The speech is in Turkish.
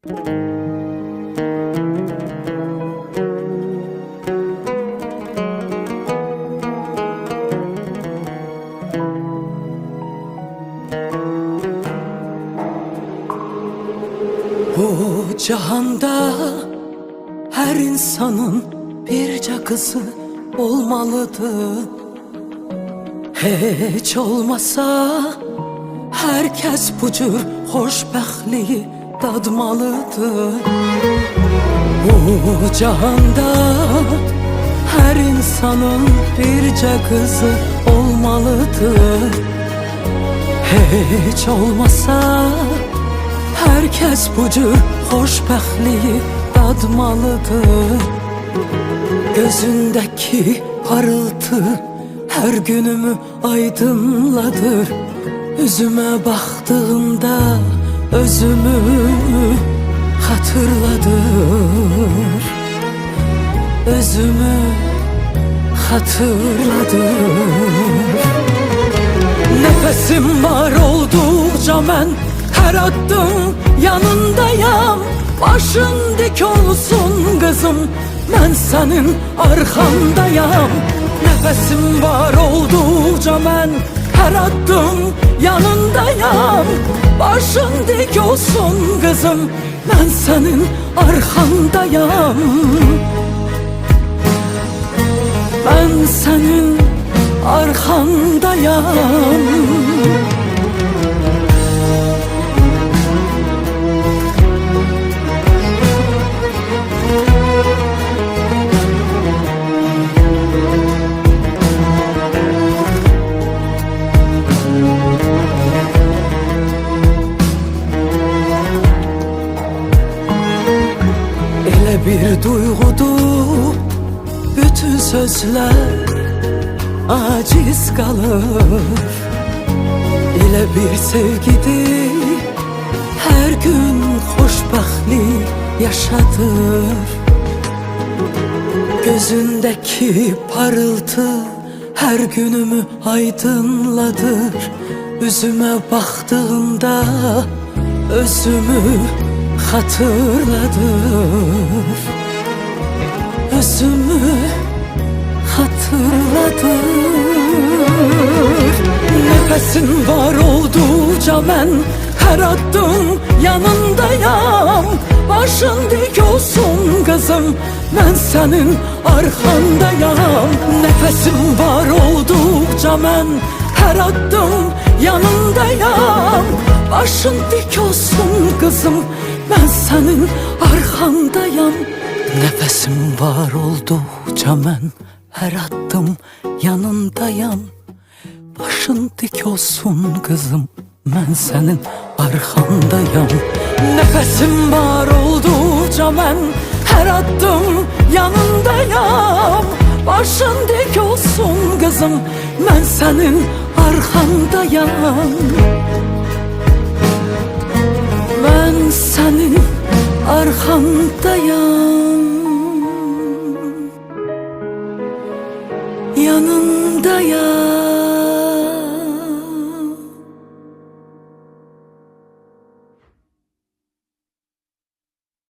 Bu cihanda her insanın birce kızı olmalıdır. Hiç olmasa herkes bu cür hoşbəxtliyi dadmalıdır. Bu cihanda her insanın birce kızı olmalıdır. Hiç olmasa herkes bu cür hoşbəxtliyi dadmalıdır. Gözündeki parıltı her günümü aydınladır. Üzüme baktığımda özümü hatırladır. Özümü hatırladır. Nefesim var oldukça ben her adım yanındayım. Başın dik olsun kızım, ben senin arkandayım. Nefesim var oldukça ben her adım yanındayım. Başın dik olsun kızım, ben senin arkandayım. Ben senin arkandayım. Elə bir duyğudur, bütün sözler aciz kalır. Elə bir sevgidir, her gün hoşbəxtlik yaşadır. Gözündeki parıltı her günümü aydınladır. Üzüme baktığımda özümü hatırladır. Özümü hatırladır. Nefesin var oldukça ben her adım yanındayım. Başın dik olsun kızım, ben senin arkandayım. Nefesim var oldukça ben her adım yanındayım. Başın dik olsun kızım, ben senin arkandayım. Nefesim var oldukça ben her adım yanındayım. Başın dik olsun kızım, ben senin arkandayım. Nefesim var oldukça ben her adım yanındayım. Başın dik olsun kızım, ben senin arkandayım. Ben senin arkandayım. Yanındayım.